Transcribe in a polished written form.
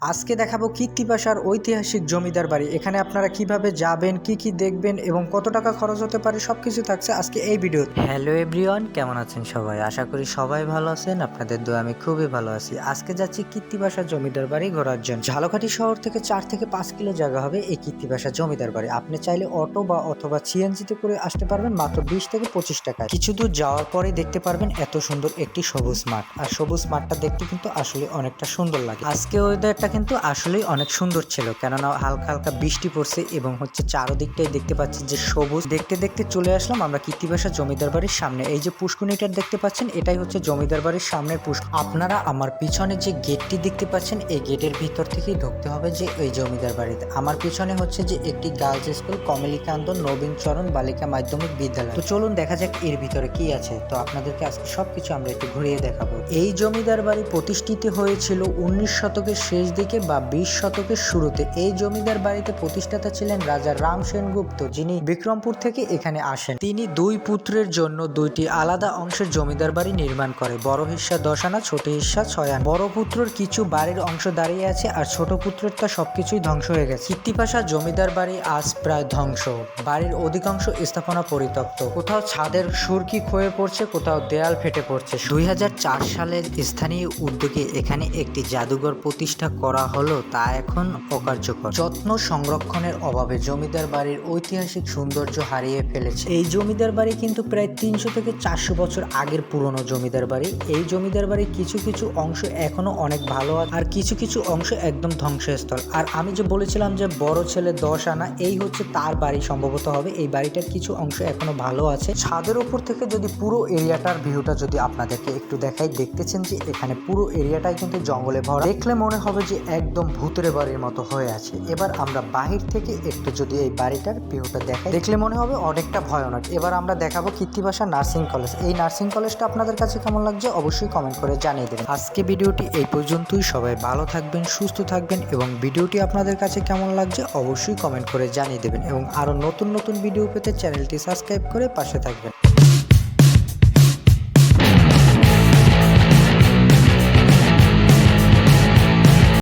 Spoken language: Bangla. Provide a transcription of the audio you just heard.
আজকে দেখাবো কীর্তিপাশার ঐতিহাসিক জমিদার বাড়ি। এখানে আপনারা কিভাবে যাবেন, কি দেখবেন এবং কত টাকা খরচ হতে পারে সবকিছু থাকছে আজকে এই ভিডিওতে। হ্যালো এভরিওয়ান, কেমন আছেন সবাই? আশা করি সবাই ভালো আছেন। আপনাদের দোয়া আমি খুবই ভালো আছি। আজকে যাচ্ছি কীর্তিপাশা জমিদার বাড়ি ঘোরার জন্য। ঝালকাঠি শহর থেকে 4 থেকে 5 কিলো জায়গা হবে এই কীর্তিপাশা জমিদার বাড়ি। আপনি চাইলে অটো বা অথবা সিএনজিতে করে আসতে পারবেন মাত্র 20 থেকে 25 টাকায়। কিছু দূর যাওয়ার পরেই দেখতে পারবেন এত সুন্দর একটি সবুজ মাঠ। আর সবুজ মাঠটা দেখতে কিন্তু আসলে অনেকটা সুন্দর লাগে। আজকে ওয়েদারটা কিন্তু আসলেই অনেক সুন্দর ছিল, কেননা হালকা হালকা বৃষ্টি পড়ছে এবং চারদিকটাই দেখতে পাচ্ছি যে সবুজ। দেখতে দেখতে চলে আসলাম আমরা কীর্তিপাশা জমিদার বাড়ির সামনে। এই যে পুষ্কুনিটা দেখতে পাচ্ছেন, এটাই হচ্ছে জমিদার বাড়ির সামনের পুষ্কুনি। আপনারা আমার পিছনে যে গেটটি দেখতে পাচ্ছেন, এই গেটের ভিতর থেকেই ঢুকতে হবে যে ওই জমিদার বাড়িতে। আমার পিছনে হচ্ছে যে একটি গার্লস স্কুল, কমলিকান্দ নবীনচরণ বালিকা মাধ্যমিক বিদ্যালয়। তো চলুন দেখা যাক এর ভিতরে কি আছে। তো আপনাদেরকে আজকে সবকিছু আমরা একটু ঘুরিয়ে দেখাবো। এই জমিদার বাড়ি প্রতিষ্ঠিত হয়েছিল 19 শতকের শেষ দিকে বা 20 শতকের শুরুতে। এই জমিদার বাড়িতে প্রতিষ্ঠাতা ছিলেন রাজা রাম সেনগুপ্ত, যিনি বিক্রমপুর থেকে এখানে আসেন। তিনি দুই পুত্রের জন্য দুইটি আলাদা অংশের জমিদার বাড়ি নির্মাণ করে। বড় হিস্সা 10 আনা, ছোট হিস্সা 6 আনা। বড় পুত্রের কিছু বাড়ির অংশ দাঁড়িয়ে আছে আর ছোট পুত্রের তা সবকিছুই ধ্বংস হয়ে গেছে। কীর্তিপাশা জমিদার বাড়ি আজ প্রায় ধ্বংস। বাড়ির অধিকাংশ স্থাপনা পরিত্যক্ত। কোথাও ছাদের সুরকি ক্ষয়ে পড়ছে, কোথাও দেয়াল ফেটে পড়ছে। 2004 সালের স্থানীয় উদ্যোগে এখানে একটি জাদুঘর প্রতিষ্ঠা করা হলো, তা এখন অকার্যকর। যত্ন সংরক্ষণের অভাবে জমিদার বাড়ির ঐতিহাসিক সৌন্দর্য হারিয়ে ফেলেছে। এই জমিদার বাড়ি কিন্তু প্রায় 300 থেকে 400 বছর আগের পুরনো জমিদার বাড়ি। এই জমিদার বাড়ির কিছু কিছু অংশ এখনো অনেক ভালো আছে, আর কিছু কিছু অংশ একদম ধ্বংসস্থল। আর আমি যে বলেছিলাম যে বড় ছেলে 10 আনা, এই হচ্ছে তার বাড়ি সম্ভবত হবে। এই বাড়িটার কিছু অংশ এখনো ভালো আছে। ছাদের উপর থেকে যদি পুরো এরিয়াটার ভিউটা যদি আপনাদেরকে একটু দেখাই, দেখতেছেন যে এখানে পুরো এরিয়াটাই কিন্তু জঙ্গলে ভরা। দেখলে মনে হবে যে একদম ভূতের বাড়ির মতো হয়ে আছে। এবার আমরা বাহির থেকে একটু যদি এই বাড়িটার ভিউটা দেখাই, দেখলে মনে হবে অনেকটা ভয়ানক। এবার আমরা দেখাবো কীর্তিপাশা নার্সিং কলেজ। এই নার্সিং কলেজটা আপনাদের কাছে কেমন লাগছে অবশ্যই কমেন্ট করে জানিয়ে দেবেন। আজকে ভিডিওটি এই পর্যন্তই। সবাই ভালো থাকবেন, সুস্থ থাকবেন এবং ভিডিওটি আপনাদের কাছে কেমন লাগছে অবশ্যই কমেন্ট করে জানিয়ে দেবেন এবং আরো নতুন নতুন ভিডিও পেতে চ্যানেলটি সাবস্ক্রাইব করে পাশে থাকবেন।